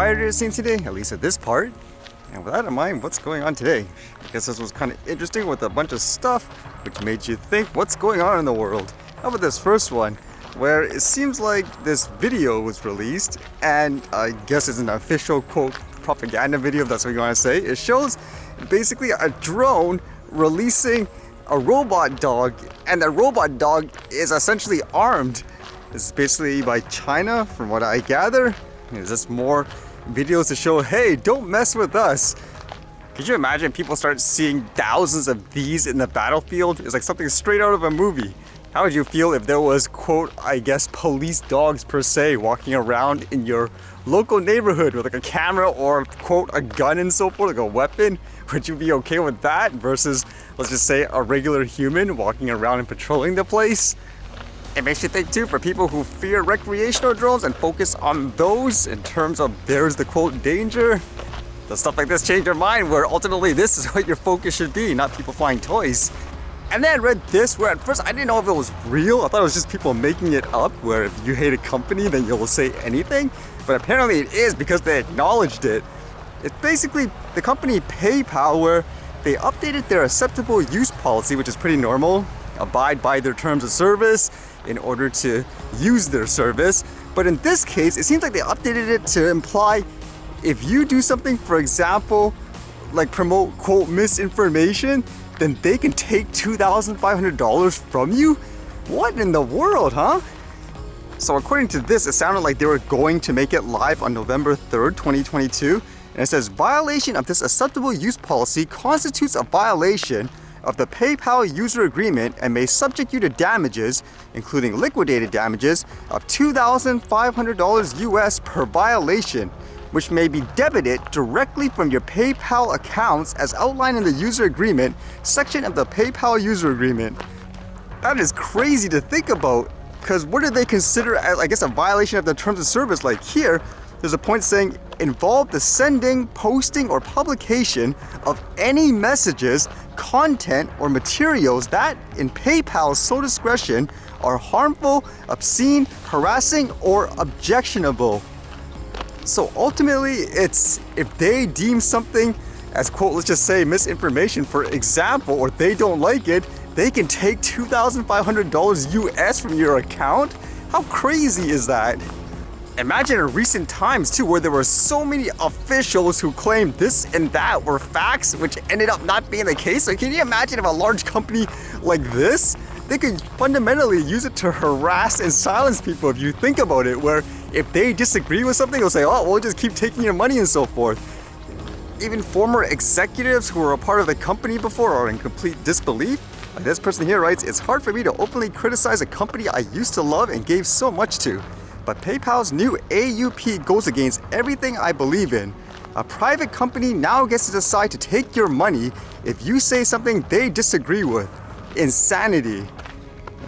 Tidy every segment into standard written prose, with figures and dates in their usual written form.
quieter it seems today, at least at this part. And with that in mind, what's going on today? I guess this was kind of interesting with a bunch of stuff which made you think what's going on in the world. How about this first one, where it seems like this video was released, and I guess it's an official quote propaganda video, if that's what you want to say. It shows basically a drone releasing a robot dog, and that robot dog is essentially armed. It's basically by China, from what I gather. Is this more videos to show, hey, don't mess with us? Could you imagine people start seeing thousands of these in the battlefield? It's like something straight out of a movie. How would you feel if there was, quote, I guess, police dogs per se walking around in your local neighborhood with like a camera or, quote, a gun and so forth, like a weapon? Would you be okay with that versus, let's just say, a regular human walking around and patrolling the place? It makes you think too, for people who fear recreational drones and focus on those in terms of there's the quote danger. Does stuff like this change your mind where ultimately this is what your focus should be, not people flying toys? And then I read this where at first I didn't know if it was real. I thought it was just people making it up, where if you hate a company then you'll say anything. But apparently it is, because they acknowledged it. It's basically the company PayPal, where they updated their acceptable use policy, which is pretty normal. Abide by their terms of service in order to use their service. But in this case, it seems like they updated it to imply if you do something, for example, like promote, quote, misinformation, then they can take $2,500 from you? What in the world, huh? So according to this, it sounded like they were going to make it live on November 3rd, 2022. And it says, violation of this acceptable use policy constitutes a violation of the PayPal user agreement and may subject you to damages, including liquidated damages, of $2,500 US per violation, which may be debited directly from your PayPal accounts as outlined in the user agreement section of the PayPal user agreement. That is crazy to think about, because what do they consider as, I guess, a violation of the terms of service? Like here, there's a point saying, involve the sending, posting, or publication of any messages, content, or materials that, in PayPal's sole discretion, are harmful, obscene, harassing, or objectionable. So ultimately, it's if they deem something as, quote, let's just say misinformation, for example, or they don't like it, they can take $2,500 US from your account? How crazy is that? Imagine in recent times too, where there were so many officials who claimed this and that were facts, which ended up not being the case. So can you imagine if a large company like this, they could fundamentally use it to harass and silence people if you think about it, where if they disagree with something, they'll say, oh, we'll just keep taking your money and so forth. Even former executives who were a part of the company before are in complete disbelief. Like this person here writes, it's hard for me to openly criticize a company I used to love and gave so much to. But PayPal's new AUP goes against everything I believe in. A private company now gets to decide to take your money if you say something they disagree with. Insanity.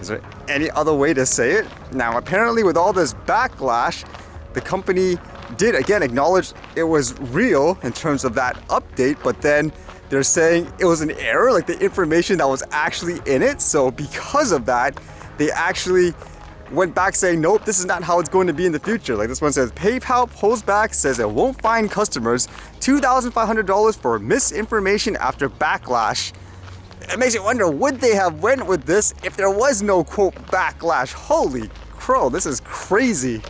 Is there any other way to say it? Now, apparently with all this backlash, the company did again acknowledge it was real in terms of that update, but then they're saying it was an error, like the information that was actually in it. So because of that, they actually went back saying, nope, this is not how it's going to be in the future. Like this one says, PayPal pulls back, says it won't fine customers $2,500 for misinformation after backlash. It makes you wonder, would they have went with this if there was no, quote, backlash? Holy crow, this is crazy.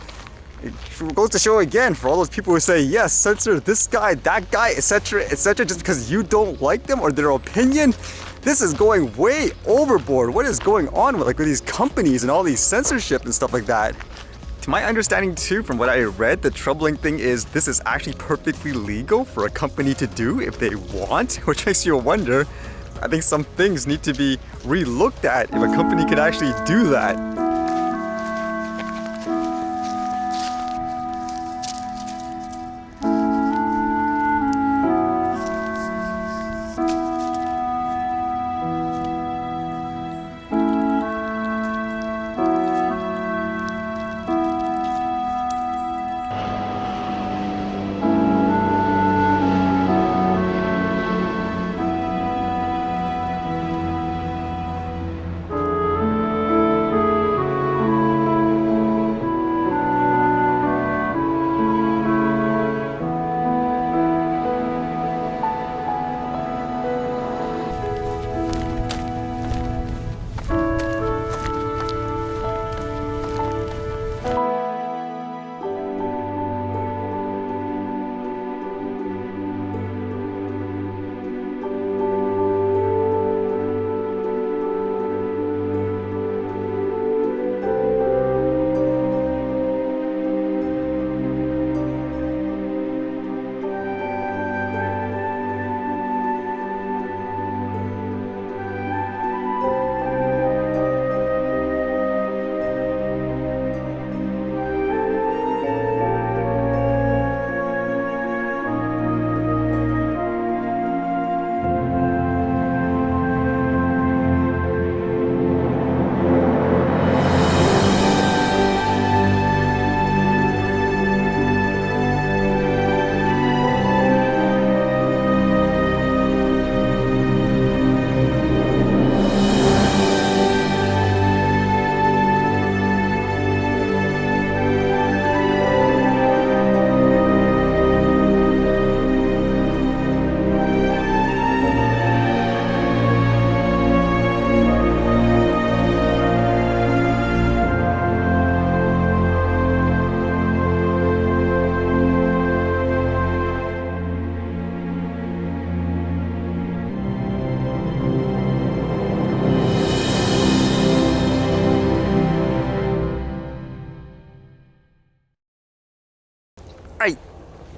It goes to show again, for all those people who say, yes, censor this guy, that guy, etc., just because you don't like them or their opinion. This is going way overboard. What is going on with these companies and all these censorship and stuff like that? To my understanding too, from what I read, the troubling thing is this is actually perfectly legal for a company to do if they want, which makes you wonder. I think some things need to be re-looked at if a company could actually do that.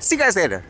See you guys later.